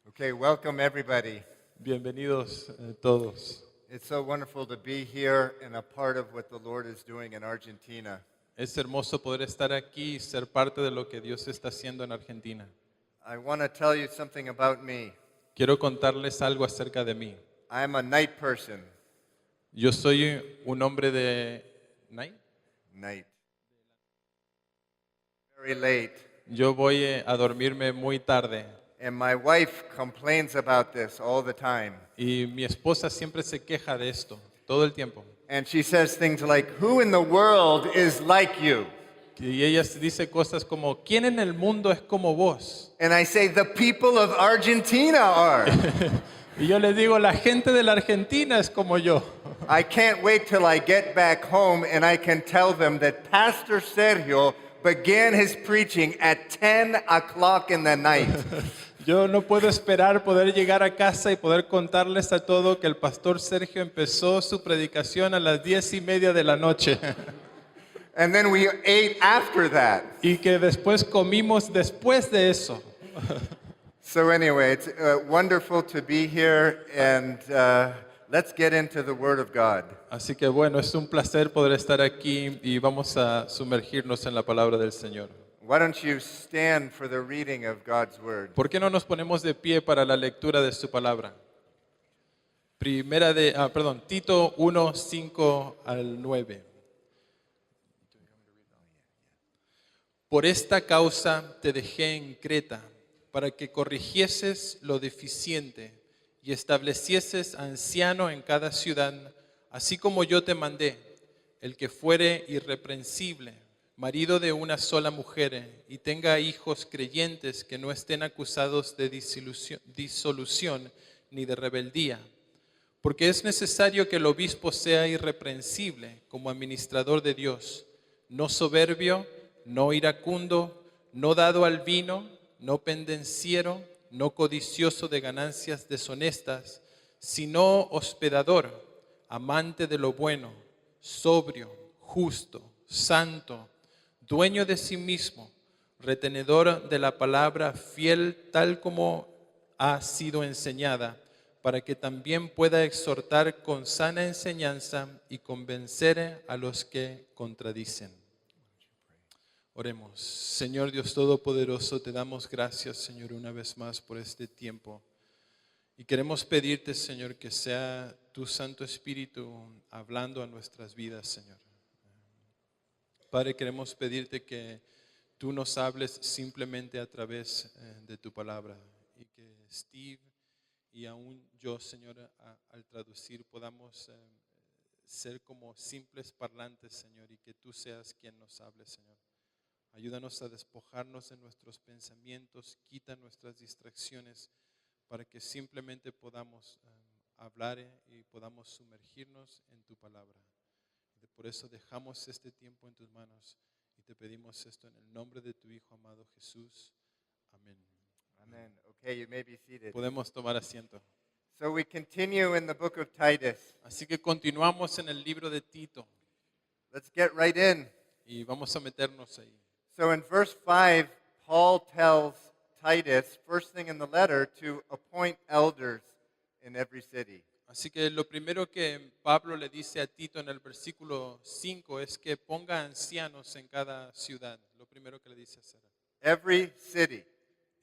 Okay, welcome everybody. Bienvenidos todos. It's so wonderful to be here and a part of what the Lord is doing in Argentina. Es hermoso poder estar aquí y ser parte de lo que Dios está haciendo en Argentina. I want to tell you something about me. Quiero contarles algo acerca de mí. I'm a night person. Yo soy un hombre de night. Night. Very late. Yo voy a dormirme muy tarde And my wife complains about this all the time. y mi esposa siempre se queja de esto todo el tiempo. And she says things like, "Who in the world is like you?" Y ella dice cosas como, ¿quién en el mundo es como vos? And I say, "The people of Argentina are." Y yo les digo, la gente de la Argentina es como yo. I can't wait till I get back home and I can tell them that Pastor Sergio began his preaching at 10 o'clock in the night. Yo no puedo esperar poder llegar a casa y poder contarles a todo que el pastor Sergio empezó su predicación a las 10:30 de la noche And then we ate after that. y que después comimos después de eso. So anyway, it's wonderful to be here, and let's get into the Word of God. Así que bueno, es un placer poder estar aquí y vamos a sumergirnos en la palabra del Señor. Why don't you stand for the reading of God's Word? ¿Por qué no nos ponemos de pie para la lectura de su palabra? Tito 1, 5 al 9. Por esta causa te dejé en Creta, para que corrigieses lo deficiente y establecieses anciano en cada ciudad, así como yo te mandé, el que fuere irreprensible, marido de una sola mujer, y tenga hijos creyentes que no estén acusados de disolución ni de rebeldía. Porque es necesario que el obispo sea irreprensible como administrador de Dios, no soberbio, no iracundo, no dado al vino, no pendenciero, no codicioso de ganancias deshonestas, sino hospedador, amante de lo bueno, sobrio, justo, santo, dueño de sí mismo, retenedor de la palabra, fiel tal como ha sido enseñada, para que también pueda exhortar con sana enseñanza y convencer a los que contradicen. Oremos. Señor Dios Todopoderoso, te damos gracias, Señor, una vez más por este tiempo. Y queremos pedirte, Señor, que sea tu Santo Espíritu hablando a nuestras vidas, Señor. Padre, queremos pedirte que tú nos hables simplemente a través de tu palabra y que Steve y aún yo, Señor, al traducir podamos ser como simples parlantes, Señor, y que tú seas quien nos hable, Señor. Ayúdanos a despojarnos de nuestros pensamientos, quita nuestras distracciones para que simplemente podamos hablar y podamos sumergirnos en tu palabra. Por eso dejamos este tiempo en tus manos y te pedimos esto en el nombre de tu Hijo amado Jesús. Amén. Amen. Okay, you may be seated. Podemos tomar asiento. So we continue in the book of Titus. Así que continuamos en el libro de Tito Let's get right in. y vamos a meternos ahí. So in verse 5, Paul tells Titus, first thing in the letter, to appoint elders in every city. Así que lo primero que Pablo le dice a Tito en el versículo 5 es que ponga ancianos en cada ciudad. Lo primero que le dice hacer. Every city.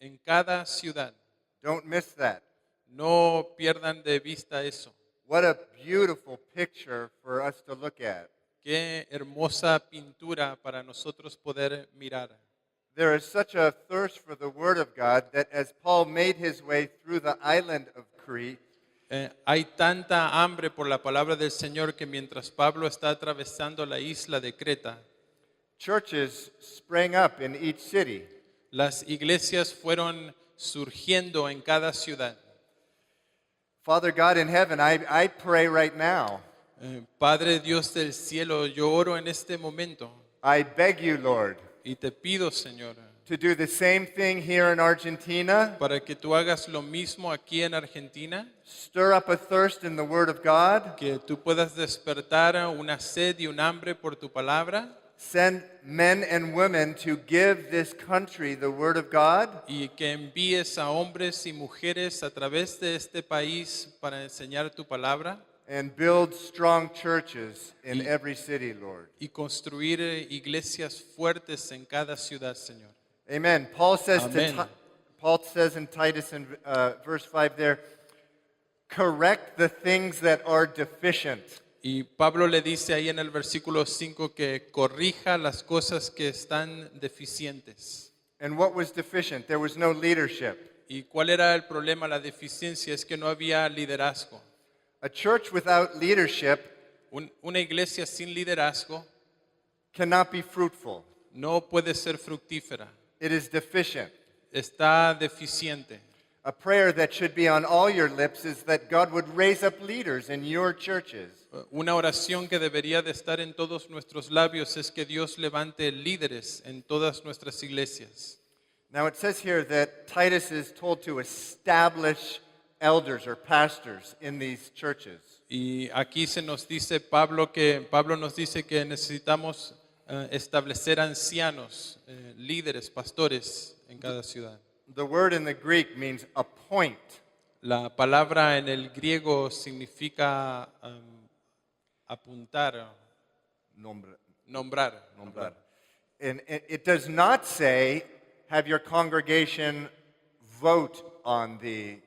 En cada ciudad. Don't miss that. No pierdan de vista eso. What a beautiful picture for us to look at. Qué hermosa pintura para nosotros poder mirar. There is such a thirst for the Word of God that as Paul made his way through the island of Crete, Hay tanta hambre por la palabra del Señor que mientras Pablo está atravesando la isla de Creta, churches sprang up in each city. las iglesias fueron surgiendo en cada ciudad. Father God in heaven, I pray right now. Padre Dios del cielo, yo oro en este momento I beg you, Lord, y te pido, Señor, to do the same thing here in Argentina. para que tú hagas lo mismo aquí en Argentina, Stir up a thirst in the Word of God. que tú puedas despertar una sed y un hambre por tu palabra send men and women to give this country the word of God y que envíes a hombres y mujeres a través de este país para enseñar tu palabra and build strong churches in Y- every city, Lord. y construir iglesias fuertes en cada ciudad, Señor. Amen. Paul says, Amen. Paul says in Titus in verse 5 there, correct the things that are deficient. Y Pablo le dice ahí en el versículo 5 que corrija las cosas que están deficientes. And what was deficient? There was no leadership. ¿Y cuál era el problema? La deficiencia es que no había liderazgo. A church without leadership Una iglesia sin liderazgo cannot be fruitful. no puede ser fructífera. It is deficient. Está deficiente. A prayer that should be on all your lips is that God would raise up leaders in your churches. Una oración que debería de estar en todos nuestros labios es que Dios levante líderes en todas nuestras iglesias. Now it says here that Titus is told to establish elders or pastors in these churches. Y aquí se nos dice Pablo nos dice que necesitamos establecer ancianos, líderes, pastores en cada ciudad. The word in the Greek means appoint. La palabra en el griego significa apuntar, nombrar. And it does not say, have your congregation vote on the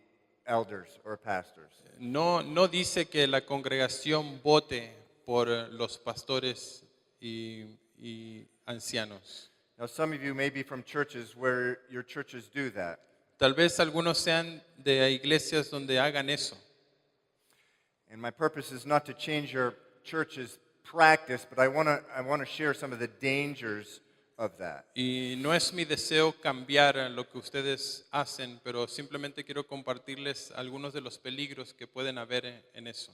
elders or pastors. No dice que la congregación vote por los pastores y ancianos. Now, some of you may be from churches where your churches do that. Tal vez algunos sean de iglesias donde hagan eso. And my purpose is not to change your church's practice, but I want to share some of the dangers of that. Y no es mi deseo cambiar lo que ustedes hacen, pero simplemente quiero compartirles algunos de los peligros que pueden haber en eso.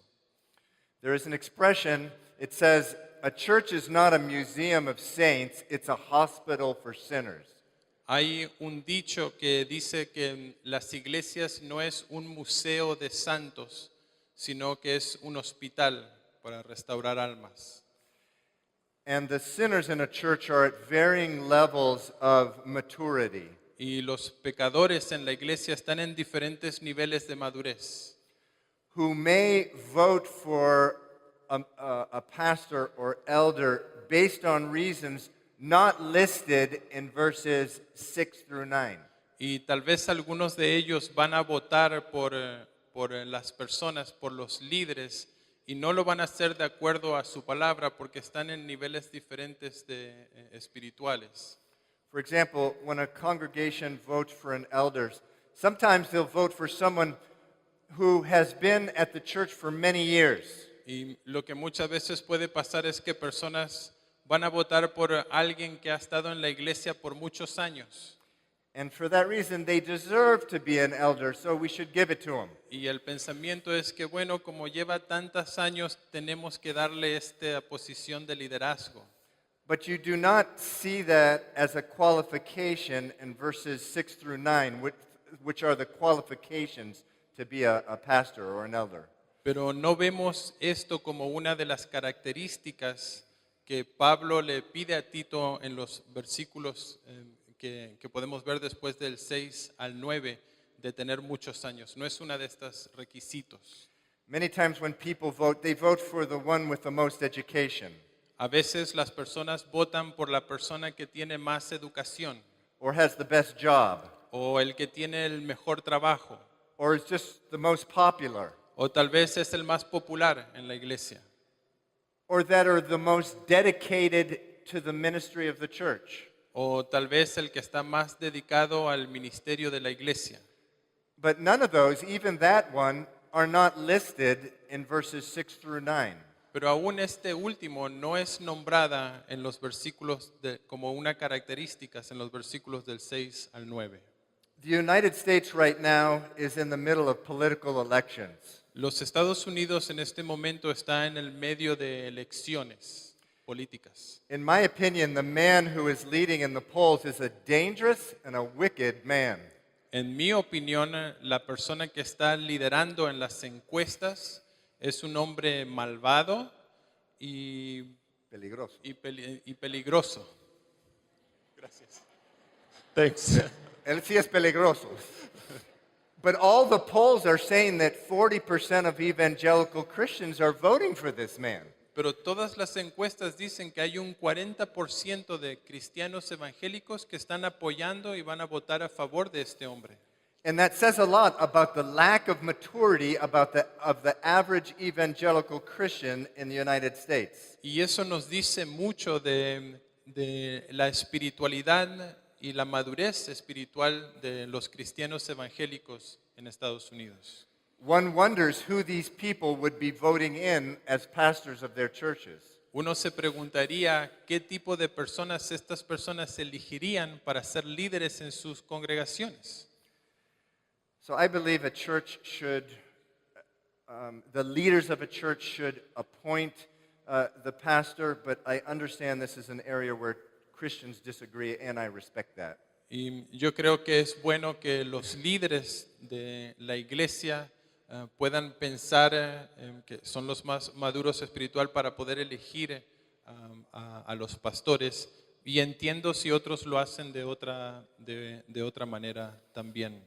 There is an expression, it says, a church is not a museum of saints, it's a hospital for sinners. Hay un dicho que dice que las iglesias no es un museo de santos, sino que es un hospital para restaurar almas. And the sinners in a church are at varying levels of maturity. Y los pecadores en la iglesia están en diferentes niveles de madurez. Who may vote for a pastor or elder based on reasons not listed in verses 6 through 9. Y tal vez algunos de ellos van a votar por las personas, por los líderes, y no lo van a hacer de acuerdo a su palabra porque están en niveles diferentes espirituales. For example, when a congregation votes for an elder, sometimes they'll vote for someone who has been at the church for many years. Y lo que muchas veces puede pasar es que personas van a votar por alguien que ha estado en la iglesia por muchos años. And for that reason, they deserve to be an elder, so we should give it to them. Y el pensamiento es que, bueno, como lleva tantos años, tenemos que darle esta posición de liderazgo. But you do not see that as a qualification in verses 6 through 9, which are the qualifications to be a pastor or an elder. Pero no vemos esto como una de las características que Pablo le pide a Tito en los versículos que podemos ver después del 6 al 9 de tener muchos años. No es una de estos requisitos. Many times when people vote, they vote for the one with the most education, A veces las personas votan por la persona que tiene más educación or has the best job, o el que tiene el mejor trabajo or is just the most popular, o tal vez es el más popular en la iglesia or that are the most dedicated to the ministry of the church. o tal vez el que está más dedicado al ministerio de la iglesia. But none of those, even that one, are not listed in verses 6 through 9. Pero aún este último no es nombrada en los versículos como una característica en los versículos del 6 al 9. The United States right now is in the middle of political elections. Los Estados Unidos en este momento está en el medio de elecciones políticas. In my opinion, the man who is leading in the polls is a dangerous and a wicked man. En mi opinión, la persona que está liderando en las encuestas es un hombre malvado y peligroso. y peligroso. Gracias. Thanks. Él sí es peligroso. But all the polls are saying that 40% of evangelical Christians are voting for this man. Pero todas las encuestas dicen que hay un 40% de cristianos evangélicos que están apoyando y van a votar a favor de este hombre. And that says a lot about the lack of maturity of the average evangelical Christian in the United States. Y eso nos dice mucho de la espiritualidad y la madurez espiritual de los cristianos evangélicos en Estados Unidos. One wonders who these people would be voting in as pastors of their churches. Uno se preguntaría qué tipo de personas estas personas elegirían para ser líderes en sus congregaciones. So I believe a church should, the leaders of a church should appoint the pastor, but I understand this is an area where Christians disagree, and I respect that. Y yo creo que es bueno que los líderes de la iglesia puedan pensar que son los más maduros espiritual para poder elegir a los pastores. Y entiendo si otros lo hacen de otra manera también.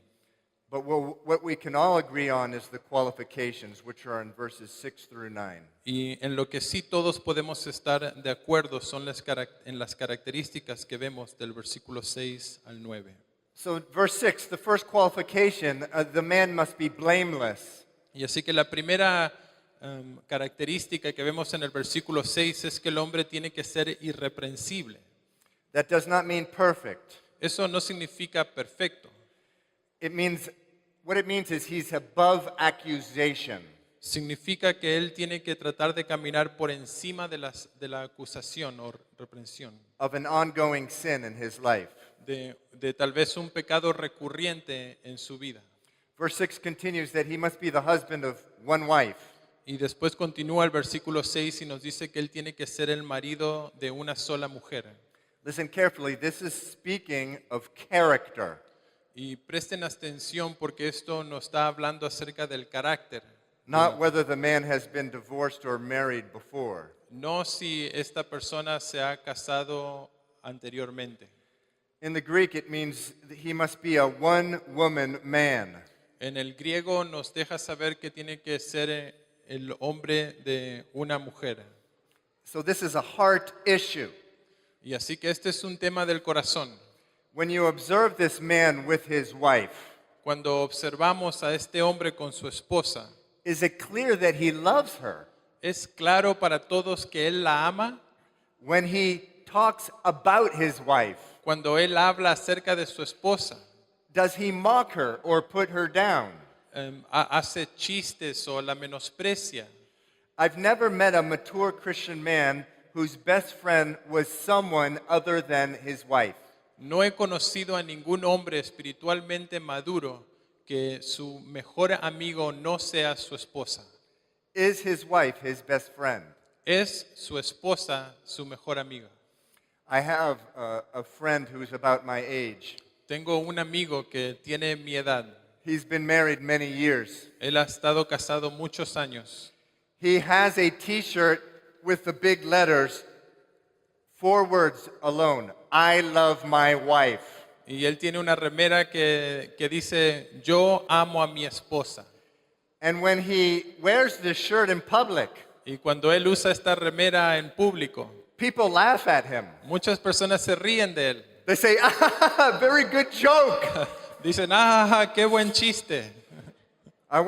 But what we can all agree on is the qualifications, which are in verses 6 through 9. Y en lo que sí todos podemos estar de acuerdo son en las características que vemos del versículo 6 al 9. So, verse 6, the first qualification, the man must be blameless. Y así que la primera característica que vemos en el versículo 6 es que el hombre tiene que ser irreprensible. That does not mean perfect. Eso no significa perfecto. What it means is he's above accusation. Significa que él tiene que tratar de caminar por encima de la acusación o reprensión. Of an ongoing sin in his life. De tal vez un pecado recurrente en su vida. Verse 6 continues that he must be the husband of one wife. Y después continúa el versículo 6 y nos dice que él tiene que ser el marido de una sola mujer. Listen carefully, this is speaking of character. Y presten atención porque esto nos está hablando acerca del carácter. Not whether the man has been divorced or married before. No si esta persona se ha casado anteriormente. In the Greek, it means that he must be a one-woman man. En el griego nos deja saber que tiene que ser el hombre de una mujer. So this is a heart issue. Y así que este es un tema del corazón. When you observe this man with his wife, Cuando observamos a este hombre con su esposa, is it clear that he loves her? ¿es claro para todos que él la ama? When he talks about his wife, Cuando él habla acerca de su esposa, does he mock her or put her down? hace chistes o la menosprecia. I've never met a mature Christian man whose best friend was someone other than his wife. No he conocido a ningún hombre espiritualmente maduro que su mejor amigo no sea su esposa. Is his wife his best friend? ¿Es su esposa su mejor amiga? I have a friend who's about my age. Tengo un amigo que tiene mi edad. He's been married many years. Él ha estado casado muchos años. He has a t-shirt with the big letters, 4 words alone, I love my wife. Y él tiene una remera que dice, yo amo a mi esposa. And when he wears this shirt in public, Y cuando él usa esta remera en público, people laugh at him. muchas personas se ríen de él. They say, ah, very good joke. Dicen, qué buen chiste. I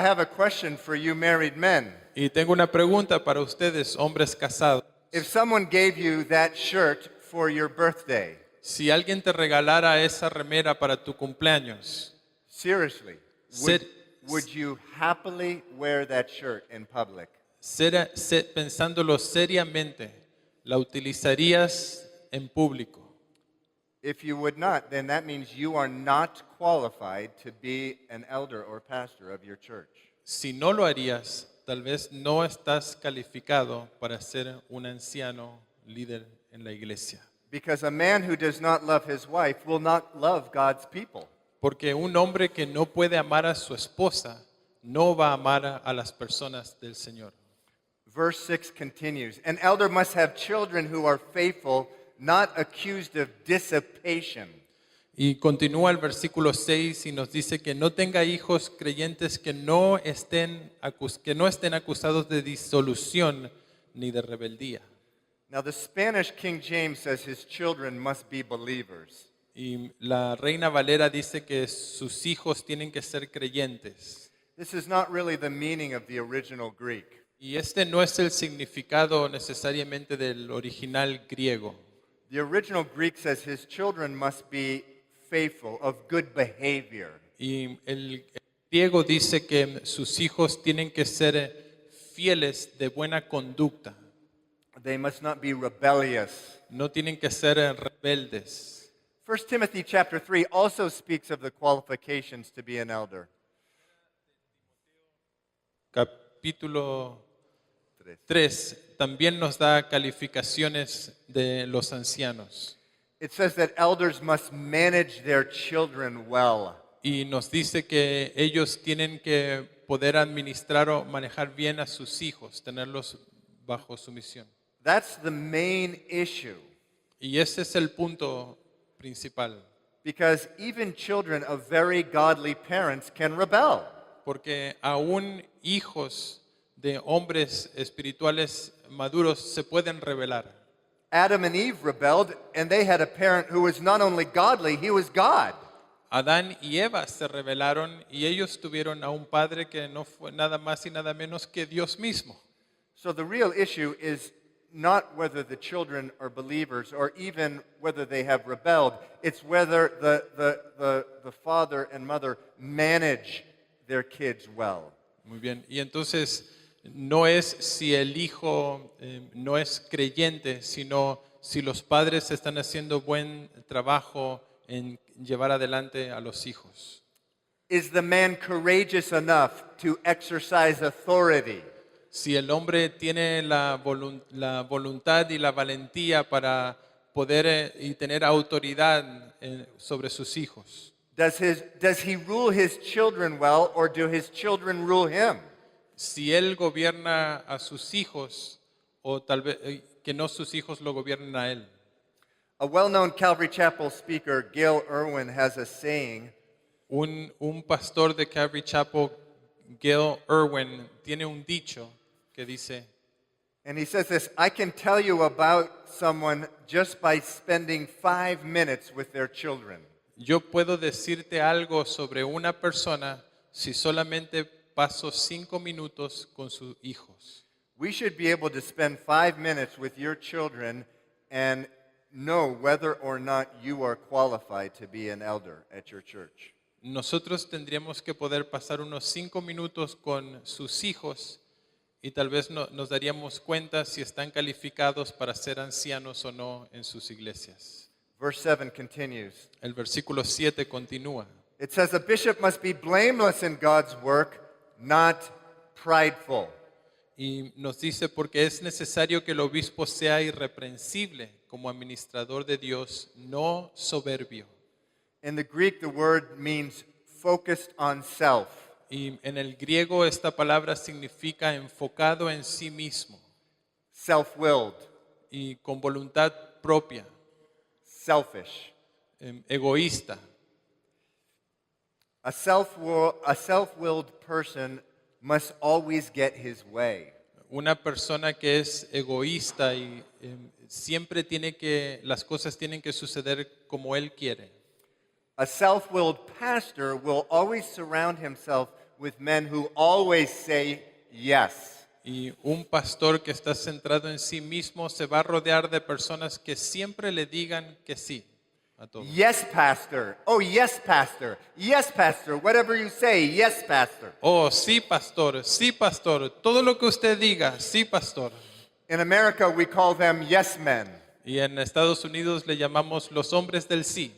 have a question for you married men. Y tengo una pregunta para ustedes, hombres casados. If someone gave you that shirt for your birthday, Si alguien te regalara esa remera para tu cumpleaños, seriously, Ser- would you happily wear that shirt in public? pensándolo seriamente, ¿la utilizarías en público? If you would not, then that means you are not qualified to be an elder or pastor of your church. Si no lo harías, tal vez no estás calificado para ser un anciano líder en la iglesia. Because a man who does not love his wife will not love God's people. Porque un hombre que no puede amar a su esposa no va a amar a las personas del Señor. verse 6 continues. An elder must have children who are faithful, not accused of dissipation. Y continúa el versículo 6 y nos dice que no tenga hijos creyentes que no estén acusados de disolución ni de rebeldía. Now, the Spanish King James says his children must be believers. Y la Reina Valera dice que sus hijos tienen que ser creyentes. This is not really the meaning of the original Greek. Y este no es el significado necesariamente del original griego. The original Greek says his children must be faithful, of good behavior. Y el griego dice que sus hijos tienen que ser fieles de buena conducta. They must not be rebellious. No tienen que ser rebeldes. 1 Timothy chapter 3 also speaks of the qualifications to be an elder. Capítulo 3 también nos da calificaciones de los ancianos. It says that elders must manage their children well. Y nos dice que ellos tienen que poder administrar o manejar bien a sus hijos, tenerlos bajo sumisión. That's the main issue. Y ese es el punto principal. Because even children of very godly parents can rebel. Porque aún hijos de hombres espirituales maduros se pueden rebelar. Adam and Eve rebelled, and they had a parent who was not only godly, he was God. Adán y Eva se rebelaron y ellos tuvieron a un padre que no fue nada más y nada menos que Dios mismo. So the real issue is not whether the children are believers or even whether they have rebelled. It's whether the father and mother manage their kids well. Muy bien. Y entonces no es si el hijo no es creyente, sino si los padres están haciendo buen trabajo en llevar adelante a los hijos. Is the man courageous enough to exercise authority? Si el hombre tiene la voluntad y la valentía para poder y tener autoridad sobre sus hijos. Does he rule his children well, or do his children rule him? Si él gobierna a sus hijos o tal vez que no sus hijos lo gobiernen a él. A well-known Calvary Chapel speaker, Gail Irwin, has a saying. Un pastor de Calvary Chapel, Gail Irwin, tiene un dicho que dice, And he says this, I can tell you about someone just by spending 5 minutes with their children. yo puedo decirte algo sobre una persona si solamente paso 5 minutos con sus hijos. We should be able to spend 5 minutes with your children and know whether or not you are qualified to be an elder at your church. Nosotros tendríamos que poder pasar unos 5 minutos con sus hijos y tal vez nos daríamos cuenta si están calificados para ser ancianos o no en sus iglesias. Verse 7 continues. El versículo 7 continúa. It says, a bishop must be blameless in God's work, not prideful. Y nos dice porque es necesario que el obispo sea irreprensible como administrador de Dios, no soberbio. In the Greek, the word means focused on self. Y en el griego esta palabra significa enfocado en sí mismo Self-willed, y con voluntad propia, selfish. egoísta. A self-willed person must always get his way. Una persona que es egoísta y siempre las cosas tienen que suceder como él quiere. A self-willed pastor will always surround himself with men who always say yes. Y un pastor que está centrado en sí mismo se va a rodear de personas que siempre le digan que sí a todo. Yes, pastor. Oh, yes, pastor. Yes, pastor. Whatever you say, yes, pastor. Oh, sí, pastor. Sí, pastor. Todo lo que usted diga, sí, pastor. In America, we call them yes men. Y en Estados Unidos le llamamos los hombres del sí.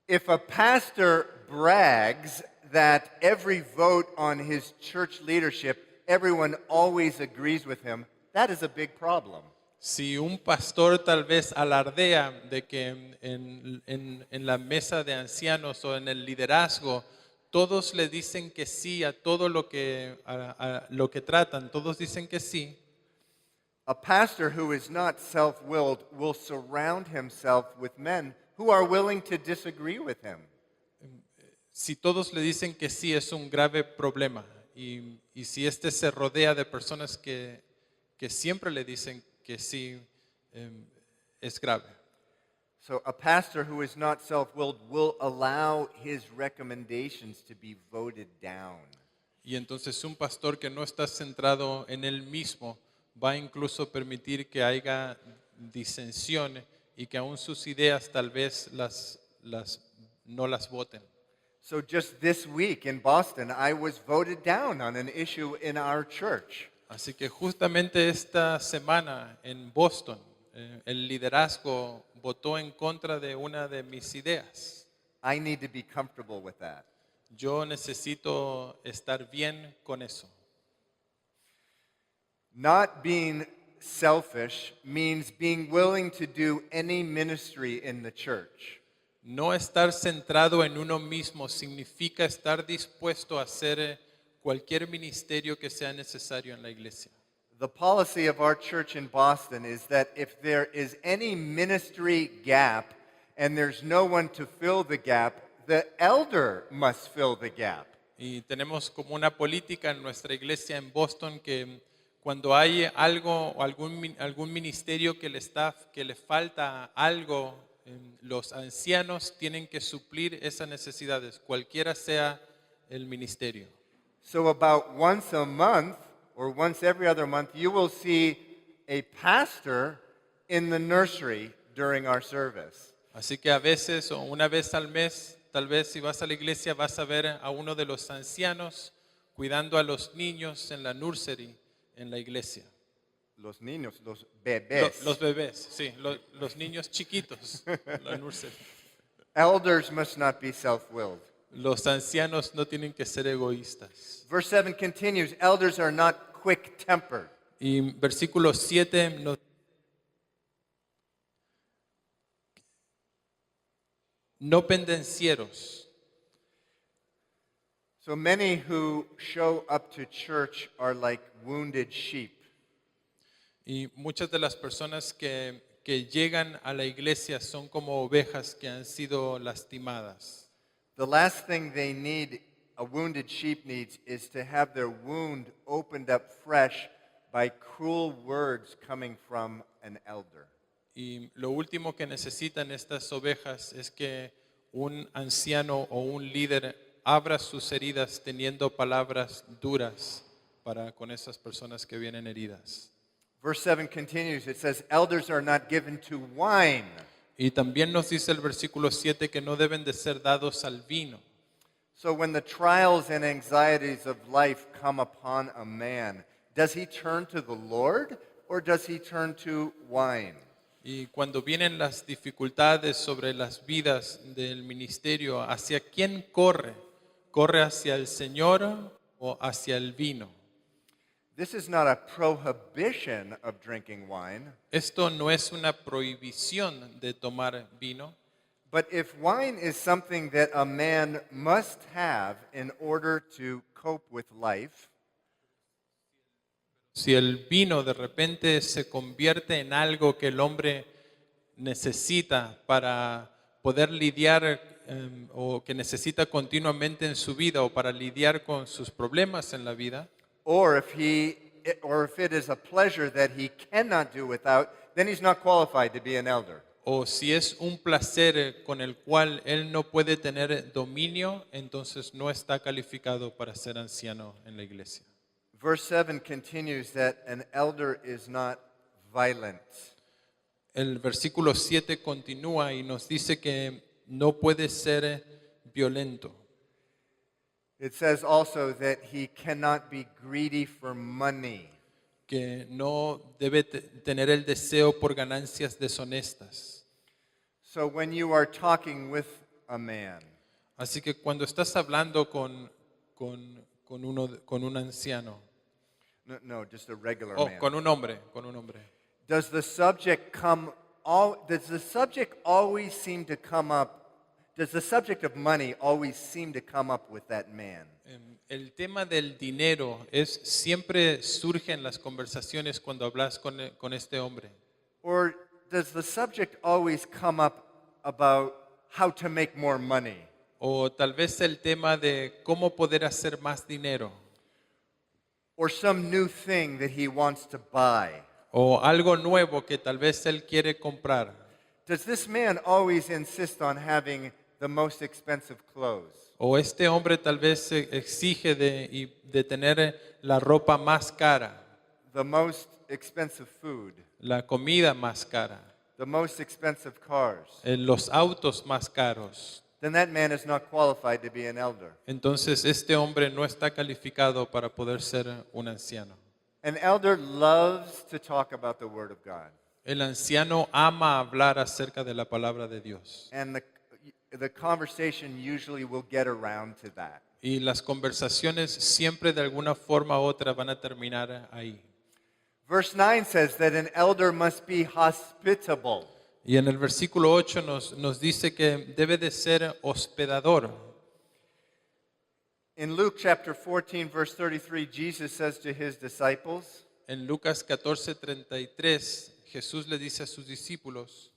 If a pastor brags that every vote on his church leadership, everyone always agrees with him, that is a big problem. Si un pastor tal vez alardea de que en la mesa de ancianos o en el liderazgo todos le dicen que sí a todo a lo que tratan, todos dicen que sí. A pastor who is not self-willed will surround himself with men who are willing to disagree with him. Si todos le dicen que sí, es un grave problema. Y si este se rodea de personas que siempre le dicen que sí, es grave. So a pastor who is not self-willed will allow his recommendations to be voted down. Y entonces un pastor que no está centrado en él mismo va a incluso permitir que haya disensión y que aún sus ideas tal vez no las voten. So just this week in Boston, I was voted down on an issue in our church. Así que justamente esta semana en Boston, el liderazgo votó en contra de una de mis ideas. I need to be comfortable with that. Yo necesito estar bien con eso. Not being selfish means being willing to do any ministry in the church. No estar centrado en uno mismo significa estar dispuesto a hacer cualquier ministerio que sea necesario en la iglesia. The policy of our church in Boston is that if there is any ministry gap and there's no one to fill the gap, the elder must fill the gap. Y tenemos como una política en nuestra iglesia en Boston que cuando hay algo o algún ministerio que le falta algo, los ancianos tienen que suplir esas necesidades, cualquiera sea el ministerio. So about once a month or once every other month, you will see a pastor in the nursery during our service. Así que a veces o una vez al mes, tal vez si vas a la iglesia vas a ver a uno de los ancianos cuidando a los niños en la nursery, en la iglesia. Los niños, los bebés. Los bebés, sí, los niños chiquitos, la nursery. Elders must not be self-willed. Los ancianos no tienen que ser egoístas. Verse 7 continues, elders are not quick-tempered. Y versículo 7 nos no pendencieros. So many who show up to church are like wounded sheep. Y muchas de las personas que llegan a la iglesia son como ovejas que han sido lastimadas. The last thing they need, a wounded sheep needs, is to have their wound opened up fresh by cruel words coming from an elder. Y lo último que necesitan estas ovejas es que un anciano o un líder abra sus heridas teniendo palabras duras con esas personas que vienen heridas. Verse 7 continues, it says, elders are not given to wine. Y también nos dice el versículo 7 que no deben de ser dados al vino. So when the trials and anxieties of life come upon a man, does he turn to the Lord or does he turn to wine? Y cuando vienen las dificultades sobre las vidas del ministerio, ¿hacia quién corre? ¿Corre hacia el Señor o hacia el vino? This is not a prohibition of drinking wine, Esto no es una prohibición de tomar vino, but if wine is something that a man must have in order to cope with life, si el vino de repente se convierte en algo que el hombre necesita para poder lidiar o que necesita continuamente en su vida o para lidiar con sus problemas en la vida, or if it is a pleasure that he cannot do without, then he's not qualified to be an elder. o si es un placer con el cual él no puede tener dominio, entonces no está calificado para ser anciano en la iglesia. Verse 7 continues that an elder is not violent. El versículo 7 continúa y nos dice que no puede ser violento. It says also that he cannot be greedy for money. Que no debe tener el deseo por ganancias deshonestas. So when you are talking with a man, Así que cuando estás hablando con un anciano, no, just a regular o man, con un hombre, does the subject always seem to come up does the subject of money always seem to come up with that man? El tema del dinero siempre surge en las conversaciones cuando hablas con este hombre. Or does the subject always come up about how to make more money? O tal vez el tema de cómo poder hacer más dinero. Or some new thing that he wants to buy? O algo nuevo que tal vez él quiere comprar. Does this man always insist on having the most expensive clothes? O este hombre tal vez exige de tener la ropa más cara, The most expensive food? la comida más cara, The most expensive cars? los autos más caros. Then that man is not qualified to be an elder. Entonces este hombre no está calificado para poder ser un anciano. An elder loves to talk about the Word of God. El anciano ama hablar acerca de la palabra de Dios. And the conversation usually will get around to that. Y las conversaciones siempre de alguna forma u otra van a terminar ahí. Verse 9 says that an elder must be hospitable. Y en el versículo 8 nos dice que debe de ser hospedador. In Luke chapter 14, verse 33, Jesus says to his disciples, En Lucas 14:33, Jesús le dice a sus discípulos,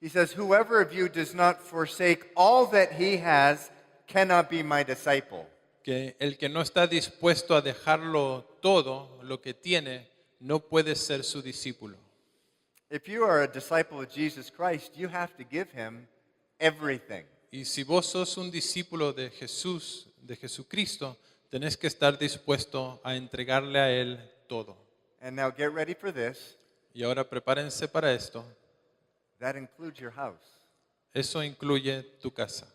he says, whoever of you does not forsake all that he has cannot be my disciple. que el que no está dispuesto a dejarlo todo, lo que tiene, no puede ser su discípulo. If you are a disciple of Jesus Christ, you have to give him everything. Y si vos sos un discípulo de Jesús, de Jesucristo, tenés que estar dispuesto a entregarle a Él todo. And now get ready for this. Y ahora prepárense para esto. That includes your house. Eso incluye tu casa.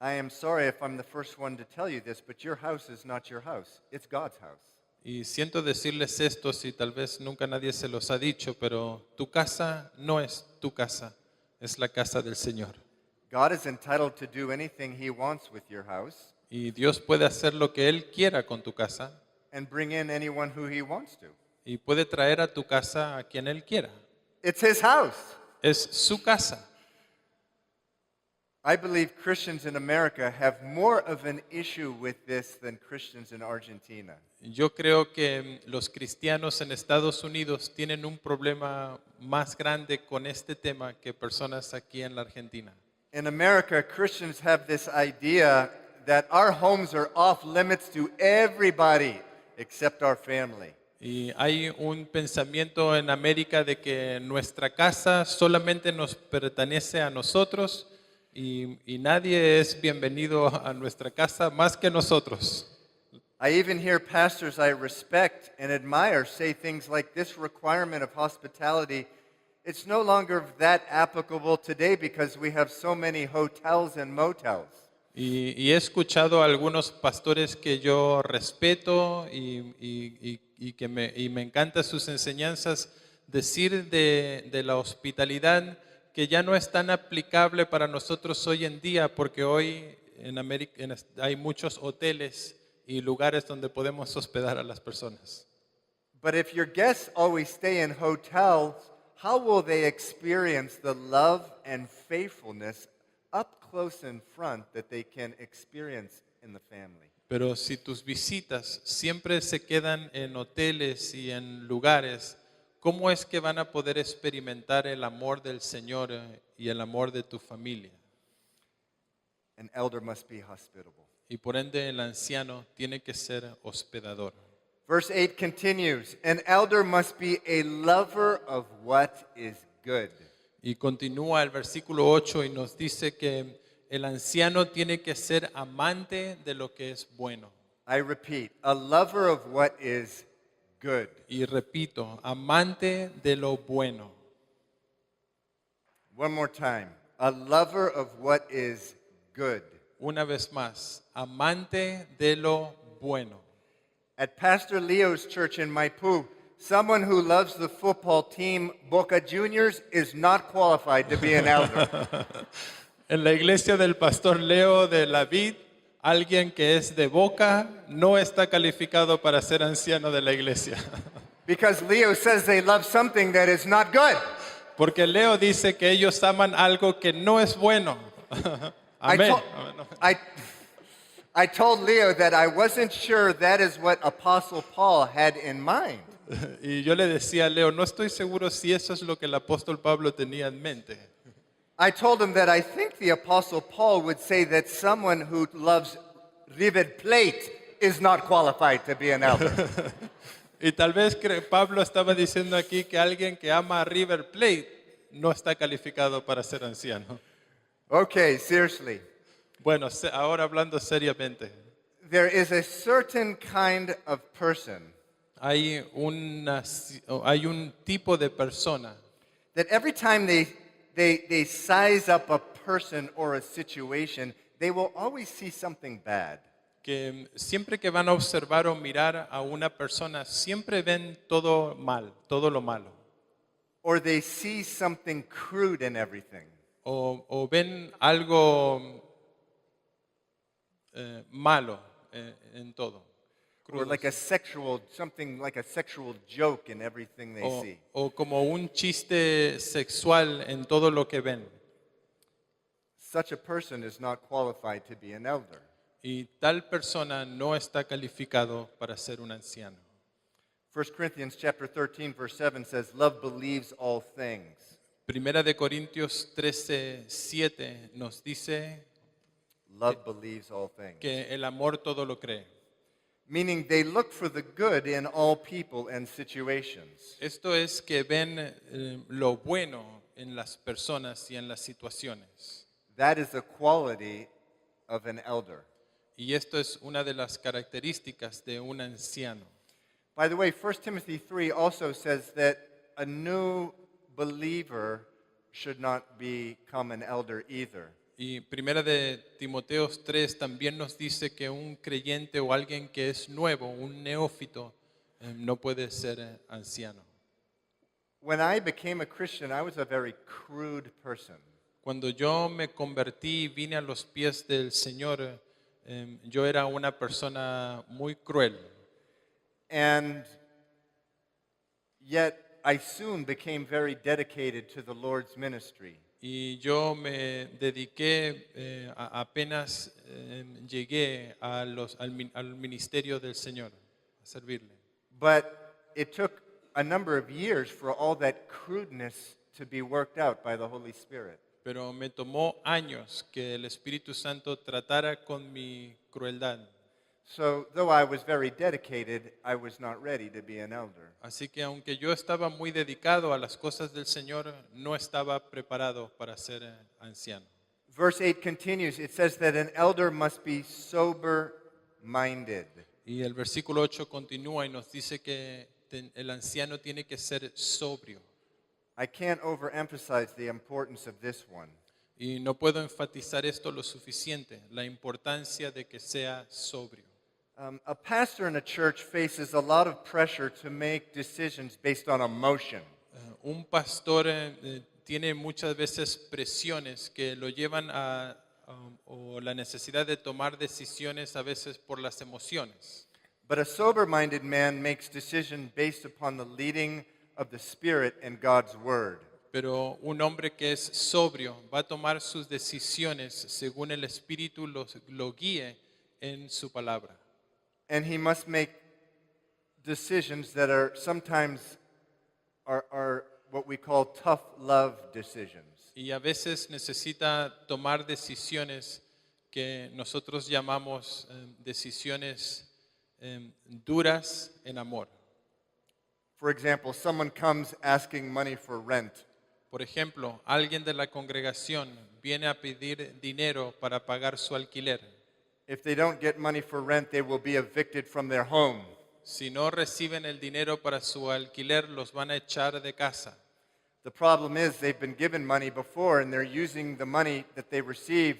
I am sorry if I'm the first one to tell you this, but your house is not your house. It's God's house. Y siento decirles esto si tal vez nunca nadie se los ha dicho, pero tu casa no es tu casa, es la casa del Señor. God is entitled to do anything he wants with your house Y Dios puede hacer lo que Él quiera con tu casa and bring in anyone who he wants to. y puede traer a tu casa a quien Él quiera. It's his house. Es su casa. I believe Christians in America have more of an issue with this than Christians in Argentina. Yo creo que los cristianos en Estados Unidos tienen un problema más grande con este tema que personas aquí en la Argentina. In America, Christians have this idea that our homes are off limits to everybody except our family. Y hay un pensamiento en América de que nuestra casa solamente nos pertenece a nosotros y nadie es bienvenido a nuestra casa más que nosotros. I even hear pastors I respect and admire say things like this requirement of hospitality, it's no longer that applicable today because we have so many hotels and motels. Y he escuchado a algunos pastores que yo respeto y que me encantan sus enseñanzas decir de la hospitalidad que ya no es tan aplicable para nosotros hoy en día porque hoy en América hay muchos hoteles y lugares donde podemos hospedar a las personas. But if your guests always stay in hotels, how will they experience the love and faithfulness up close in front that they can experience in the family? Pero si tus visitas siempre se quedan en hoteles y en lugares, ¿cómo es que van a poder experimentar el amor del Señor y el amor de tu familia? An elder must be hospitable. Y por ende el anciano tiene que ser hospedador. Verse 8 continues, an elder must be a lover of what is good. Y continúa el versículo 8 y nos dice que el anciano tiene que ser amante de lo que es bueno. I repeat, a lover of what is good. Y repito, amante de lo bueno. One more time, a lover of what is good. Una vez más, amante de lo bueno. At Pastor Leo's church in Maipú, someone who loves the football team Boca Juniors is not qualified to be an elder. En la iglesia del pastor Leo de la Vid, alguien que es de Boca no está calificado para ser anciano de la iglesia. Because Leo says they love something that is not good. Porque Leo dice que ellos aman algo que no es bueno. I, Amén. to- I told Leo that I wasn't sure that is what Apostle Paul had in mind. Y yo le decía a Leo, no estoy seguro si eso es lo que el apóstol Pablo tenía en mente. I told him that I think the Apostle Paul would say that someone who loves River Plate is not qualified to be an elder. Y tal vez Pablo estaba diciendo aquí que alguien que ama a River Plate no está calificado para ser anciano. Okay, seriously. Bueno, ahora hablando seriamente, There is a certain kind of person hay un tipo de persona that every time they size up a person or a situation, they will always see something bad. que siempre que van a observar o mirar a una persona, siempre ven todo mal, todo lo malo. Or they see something crude in everything. O ven algo malo en todo. Or like something like a sexual joke in everything they see. O como un chiste sexual en todo lo que ven. Such a person is not qualified to be an elder. Y tal persona no está calificado para ser un anciano. 1 Corinthians chapter 13 verse 7 says, "Love believes all things." Primera de Corintios 13:7 nos dice Love believes all things. que el amor todo lo cree. Meaning they look for the good in all people and situations. Esto es que ven lo bueno en las personas y en las situaciones. That is a quality of an elder. Y esto es una de las características de un anciano. By the way, 1 Timothy 3 also says that a new believer should not become an elder either. Y primera de Timoteos 3 también nos dice que un creyente o alguien que es nuevo, un neófito, no puede ser anciano. When I became a Christian, I was a very crude person. Cuando yo me convertí y vine a los pies del Señor, yo era una persona muy cruel. And yet I soon became very dedicated to the Lord's ministry. Y yo me dediqué, apenas llegué al ministerio del Señor, a servirle. But it took a number of years for all that crudeness to be worked out by the Holy Spirit. Pero me tomó años que el Espíritu Santo tratara con mi crueldad. So, though I was very dedicated, I was not ready to be an elder. Así que aunque yo estaba muy dedicado a las cosas del Señor, no estaba preparado para ser anciano. Verse 8 continues. It says that an elder must be sober-minded. Y el versículo 8 continúa y nos dice que el anciano tiene que ser sobrio. I can't overemphasize the importance of this one. Y no puedo enfatizar esto lo suficiente, la importancia de que sea sobrio. A pastor in a church faces a lot of pressure to make decisions based on emotion. Un pastor tiene muchas veces presiones que lo llevan o la necesidad de tomar decisiones a veces por las emociones. But a sober-minded man makes decisions based upon the leading of the Spirit and God's Word. Pero un hombre que es sobrio va a tomar sus decisiones según el Espíritu lo guíe en su palabra. And he must make decisions that are sometimes are what we call tough love decisions. Y a veces necesita tomar decisiones que nosotros llamamos decisiones duras en amor. For example, someone comes asking money for rent. Por ejemplo, alguien de la congregación viene a pedir dinero para pagar su alquiler. If they don't get money for rent, they will be evicted from their home. Si no reciben el dinero para su alquiler, los van a echar de casa. The problem is they've been given money before and they're using the money that they receive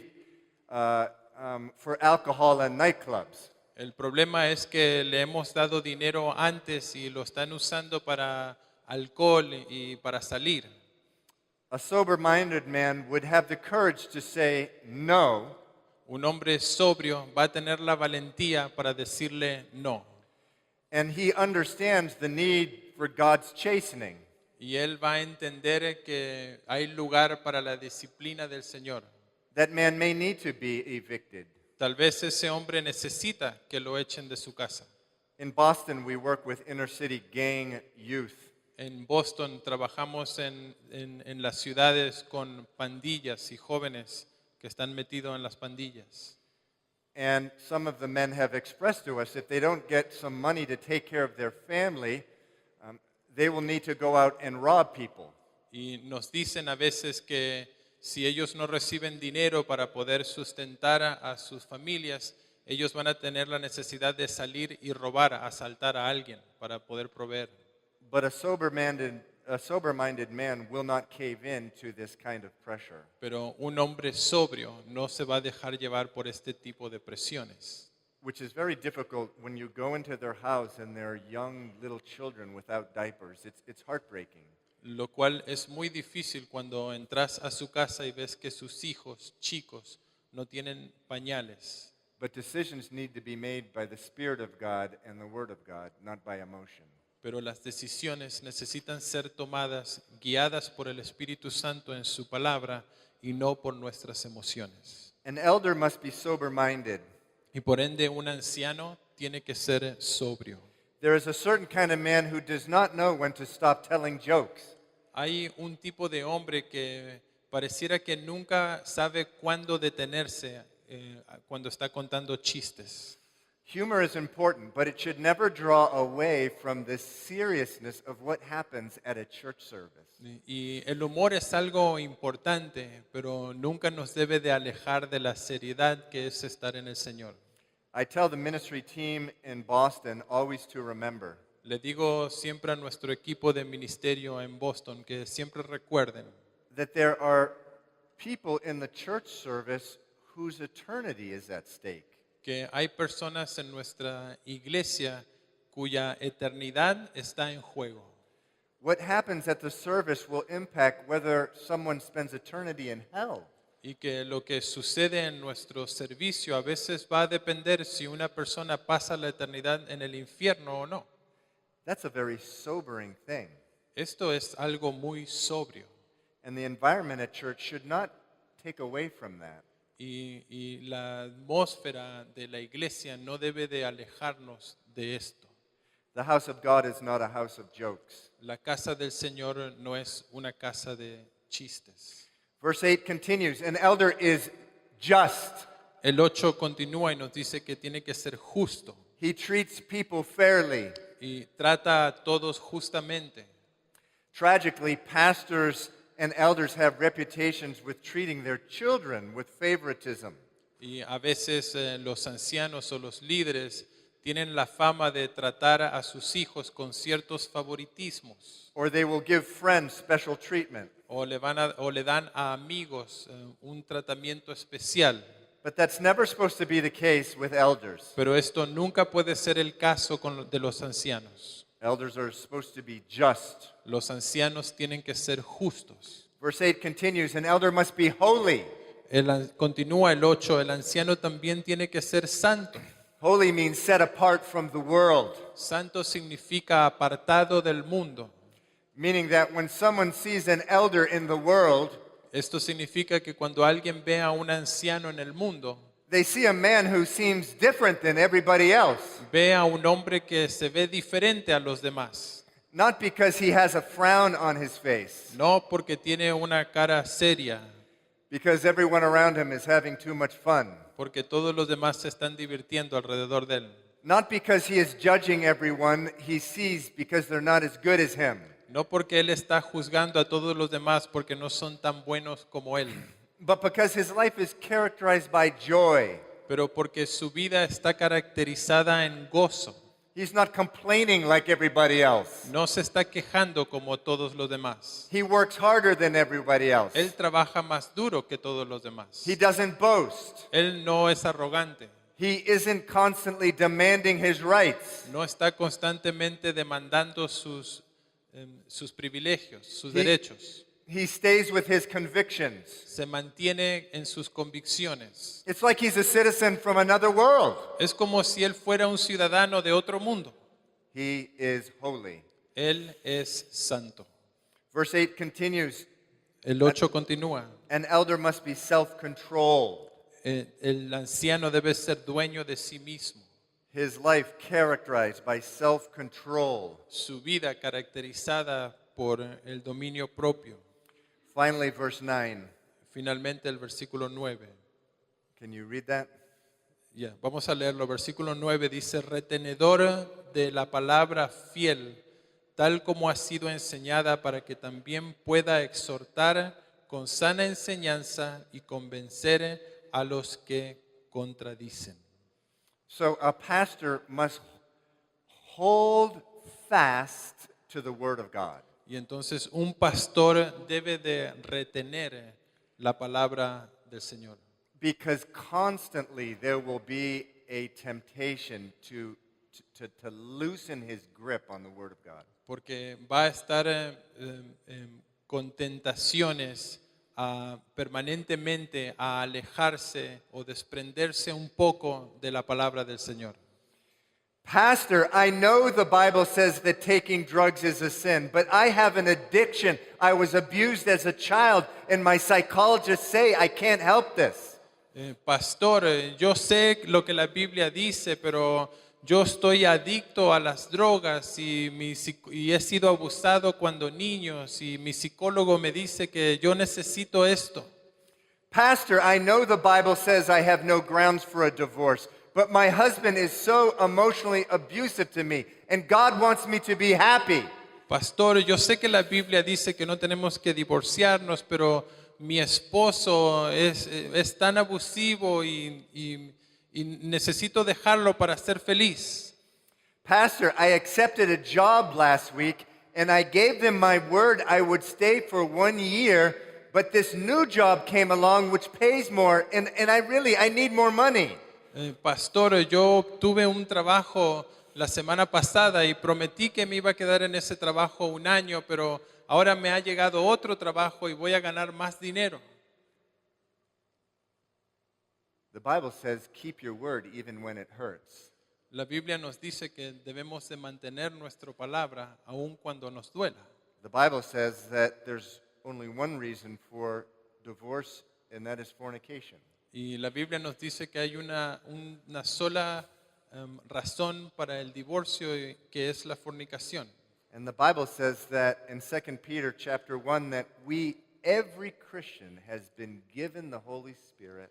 for alcohol and nightclubs. El problema es que le hemos dado dinero antes y lo están usando para alcohol y para salir. A sober-minded man would have the courage to say no. Un hombre sobrio va a tener la valentía para decirle no. And he understands the need for God's chastening. Y él va a entender que hay lugar para la disciplina del Señor. That man may need to be evicted. Tal vez ese hombre necesita que lo echen de su casa. In Boston, we work with inner city gang youth. En Boston trabajamos en las ciudades con pandillas y jóvenes que están metidos en las pandillas. And some of the men have expressed to us if they don't get some money to take care of their family, they will need to go out and rob people. Y nos dicen a veces que si ellos no reciben dinero para poder sustentar a sus familias, ellos van a tener la necesidad de salir y robar, asaltar a alguien para poder proveer. But a sober-minded man will not cave in to this kind of pressure. Pero un hombre sobrio no se va a dejar llevar por este tipo de presiones. Which is very difficult when you go into their house and they're young little children without diapers. It's heartbreaking. Lo cual es muy difícil cuando entras a su casa y ves que sus hijos chicos no tienen pañales. But decisions need to be made by the Spirit of God and the Word of God, not by emotion. Pero las decisiones necesitan ser tomadas guiadas por el Espíritu Santo en su palabra y no por nuestras emociones. An elder must be sober-minded. Y por ende un anciano tiene que ser sobrio. There is a certain kind of man who does not know when to stop telling jokes. Hay un tipo de hombre que pareciera que nunca sabe cuándo detenerse cuando está contando chistes. Humor is important, but it should never draw away from the seriousness of what happens at a church service. Y el humor es algo importante, pero nunca nos debe de alejar de la seriedad que es estar en el Señor. I tell the ministry team in Boston always to remember Le digo siempre a nuestro equipo de ministerio en Boston que siempre recuerden that there are people in the church service whose eternity is at stake. que hay personas en nuestra iglesia cuya eternidad está en juego. What happens at the service will impact whether someone spends eternity in hell. Y que lo que sucede en nuestro servicio a veces va a depender si una persona pasa la eternidad en el infierno o no. That's a very sobering thing. Esto es algo muy sobrio. And the environment at church should not take away from that. Y la atmósfera de la iglesia no debe de alejarnos de esto. The house of God is not a house of jokes. La casa del Señor no es una casa de chistes. Verse 8 continues, an elder is just. El 8 continúa y nos dice que tiene que ser justo He treats people fairly. y trata a todos justamente. Tragically, pastors and elders have reputations with treating their children with favoritism. Y a veces los ancianos o los líderes tienen la fama de tratar a sus hijos con ciertos favoritismos Or they will give friends special treatment. o le dan a amigos un tratamiento especial. But that's never supposed to be the case with elders. Pero esto nunca puede ser el caso de los ancianos. Elders are supposed to be just. Los ancianos tienen que ser justos. Verse 8 continues, an elder must be holy. Continúa el 8, el anciano también tiene que ser santo. Holy means set apart from the world, Santo significa apartado del mundo. meaning that when someone sees an elder in the world, Esto significa que cuando alguien ve a un anciano en el mundo, they see a man who seems different than everybody else. ve a un hombre que se ve diferente a los demás. Not because he has a frown on his face, No porque tiene una cara seria, because everyone around him is having too much fun. porque todos los demás se están divirtiendo alrededor de él. Not because he is judging everyone he sees because they're not as good as him. No porque él está juzgando a todos los demás porque no son tan buenos como él, But because his life is characterized by joy. pero porque su vida está caracterizada en gozo. He's not complaining like everybody else. No se está quejando como todos los demás. He works harder than everybody else. Él trabaja más duro que todos los demás. He doesn't boast. Él no es arrogante. He isn't constantly demanding his rights. No está constantemente demandando sus privilegios, sus He- derechos. He stays with his convictions. Se mantiene en sus convicciones. It's like he's a citizen from another world. Es como si él fuera un ciudadano de otro mundo. He is holy. Él es santo. Verse 8 continues, El 8 continúa. an elder must be self-controlled, El anciano debe ser dueño de sí mismo. his life characterized by self-control. Su vida caracterizada por el dominio propio. Finally, verse 9. Finalmente el versículo 9. Can you read that? Ya, vamos a leerlo. Versículo 9 dice, retenedor de la palabra fiel, tal como ha sido enseñada, para que también pueda exhortar con sana enseñanza y convencer a los que contradicen. So a pastor must hold fast to the word of God. Y entonces un pastor debe de retener la palabra del Señor. Because constantly there will be a temptation to loosen his grip on the Word of God. Porque va a estar con tentaciones permanentemente a alejarse o desprenderse un poco de la palabra del Señor. Pastor, I know the Bible says that taking drugs is a sin, but I have an addiction. I was abused as a child, and my psychologists say I can't help this. Pastor, yo sé lo que la Biblia dice, pero yo estoy adicto a las drogas y he sido abusado cuando niño, y mi psicólogo me dice que yo necesito esto. Pastor, I know the Bible says I have no grounds for a divorce, but my husband is so emotionally abusive to me, and God wants me to be happy. Pastor, yo sé que la Biblia dice que no tenemos que divorciarnos, pero mi esposo es tan abusivo y necesito dejarlo para ser feliz. Pastor, I accepted a job last week and I gave them my word I would stay for 1 year, but this new job came along which pays more and I need more money. Pastor, yo tuve un trabajo la semana pasada y prometí que me iba a quedar en ese trabajo 1 año, pero ahora me ha llegado otro trabajo y voy a ganar más dinero. The Bible says, keep your word even when it hurts. La Biblia nos dice que debemos de mantener nuestra palabra aun cuando nos duela. The Bible says that there's only one reason for divorce, and that is fornication. Y la Biblia nos dice que hay una sola razón para el divorcio, que es la fornicación. And the Bible says that in 2 Peter chapter 1 that every Christian has been given the Holy Spirit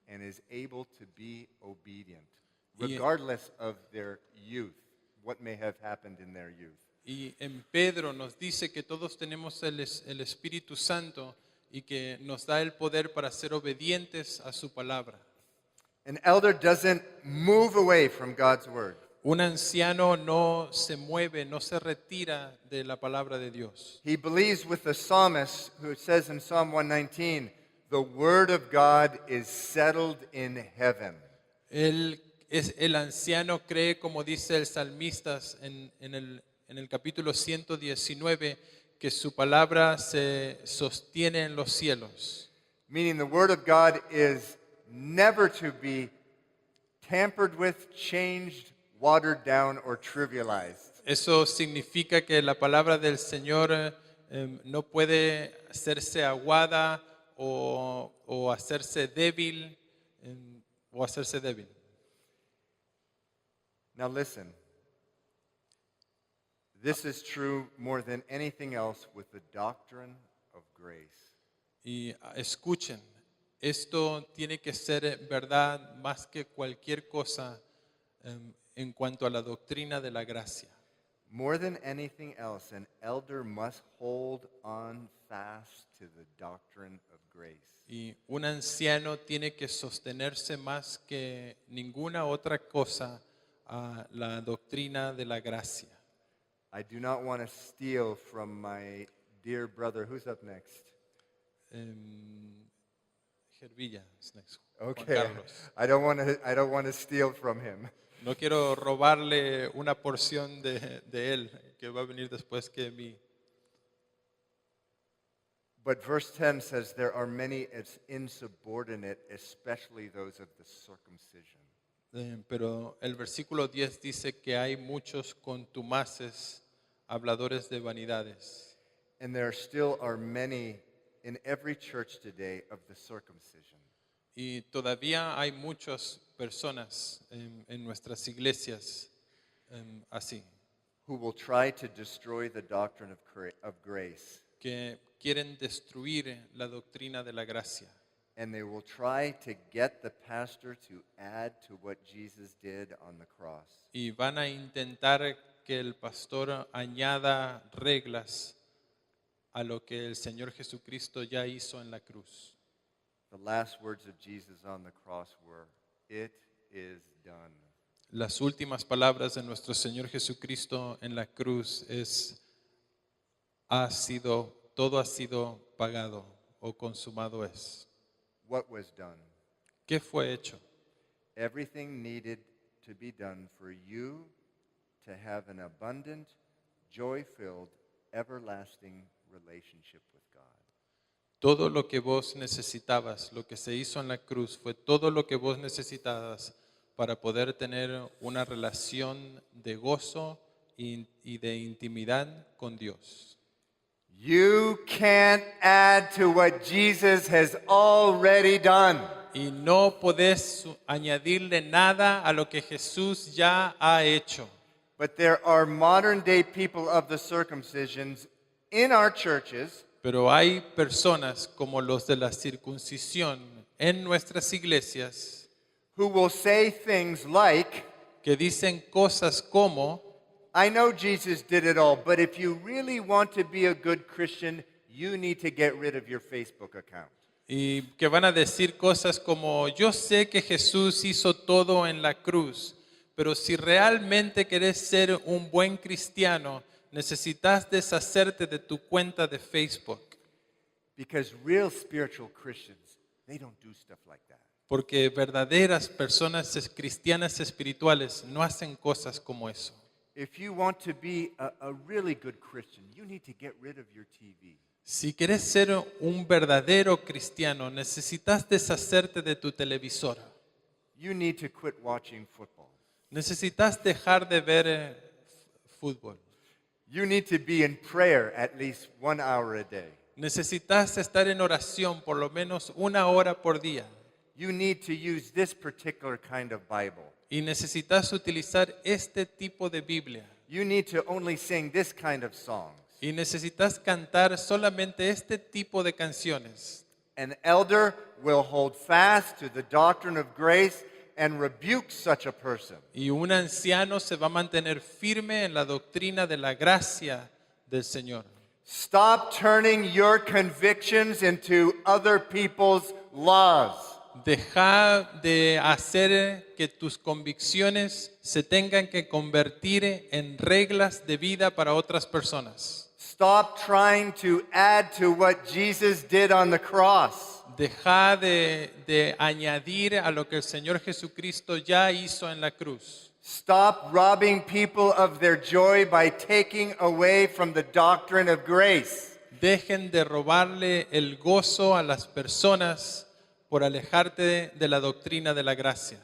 and is able to be obedient, regardless of their youth, what may have happened in their youth. Y en Pedro nos dice que todos tenemos el Espíritu Santo y que nos da el poder para ser obedientes a su palabra. An elder doesn't move away from God's word. Un anciano no se mueve, no se retira de la palabra de Dios. He believes with the psalmist who says in Psalm 119, the word of God is settled in heaven. El anciano cree, como dice el salmista en el capítulo 119, que su palabra se sostiene en los cielos. Meaning the word of God is never to be tampered with, changed, watered down, or trivialized. Eso significa que la palabra del Señor no puede hacerse aguada o hacerse débil Now listen. This is true more than anything else with the doctrine of grace. Y escuchen, esto tiene que ser verdad más que cualquier cosa en cuanto a la doctrina de la gracia. More than anything else, an elder must hold on fast to the doctrine of grace. Y un anciano tiene que sostenerse más que ninguna otra cosa a la doctrina de la gracia. I do not want to steal from my dear brother. Who's up next? Gervilla is next. Juan Okay. Carlos. I don't want to steal from him. No quiero robarle una porción de él que va a venir después que mí. But verse 10 says there are many as insubordinate, especially those of the circumcision. Pero el versículo 10 dice que hay muchos contumaces, habladores de vanidades. And there still are many in every church today of the circumcision. Y todavía hay muchas personas en nuestras iglesias así, Who will try to destroy the doctrine of grace, que quieren destruir la doctrina de la gracia. and they will try to get the pastor to add to what Jesus did on the cross. Y van a intentar que el pastor añada reglas a lo que el Señor Jesucristo ya hizo en la cruz. The last words of Jesus on the cross were, "It is done." Las últimas palabras de nuestro Señor Jesucristo en la cruz es, todo ha sido pagado o consumado es. What was done? ¿Qué fue hecho? Everything needed to be done for you to have an abundant, joy-filled, everlasting relationship with God. Todo lo que vos necesitabas, lo que se hizo en la cruz, fue todo lo que vos necesitabas para poder tener una relación de gozo y de intimidad con Dios. You can't add to what Jesus has already done. Y no podés añadirle nada a lo que Jesús ya ha hecho. But there are modern day people of the circumcisions in our churches Pero hay personas como los de la circuncisión en nuestras iglesias who will say things like, que dicen cosas como, I know Jesus did it all, but if you really want to be a good Christian, you need to get rid of your Facebook account. y que van a decir cosas como, yo sé que Jesús hizo todo en la cruz, pero si realmente querés ser un buen cristiano, necesitas deshacerte de tu cuenta de Facebook. Because real spiritual Christians, they don't do stuff like that. Porque verdaderas personas cristianas espirituales no hacen cosas como eso. If you want to be a really good Christian, you need to get rid of your TV. Si quieres ser un verdadero cristiano, necesitas deshacerte de tu televisor. You need to quit watching football. Necesitas dejar de ver fútbol. You need to be in prayer at least 1 hour a day. Necesitas estar en oración por lo menos 1 hora por día. You need to use this particular kind of Bible. Y necesitas utilizar este tipo de Biblia. You need to only sing this kind of songs. Y necesitas cantar solamente este tipo de canciones. An elder will hold fast to the doctrine of grace and rebuke such a person. Y un anciano se va a mantener firme en la doctrina de la gracia del Señor. Stop turning your convictions into other people's laws. Deja de hacer que tus convicciones se tengan que convertir en reglas de vida para otras personas. Stop trying to add to what Jesus did on the cross. Deja de añadir a lo que el Señor Jesucristo ya hizo en la cruz. Stop robbing people of their joy by taking away from the doctrine of grace. Dejen de robarle el gozo a las personas por alejarte de la doctrina de la gracia.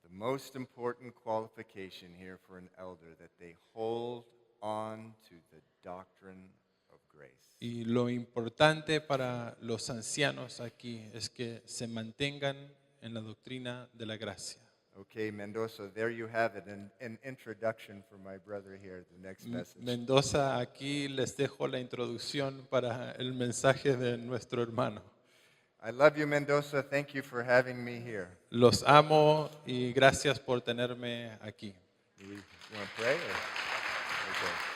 The most important qualification here for an elder that they hold on to the doctrine of grace. Y lo importante para los ancianos aquí es que se mantengan en la doctrina de la gracia. Okay, Mendoza, there you have it, an introduction for my brother here, the next message. Mendoza, aquí les dejo la introducción para el mensaje de nuestro hermano. I love you, Mendoza. Thank you for having me here. Los amo y gracias por tenerme aquí. You want to pray? Okay.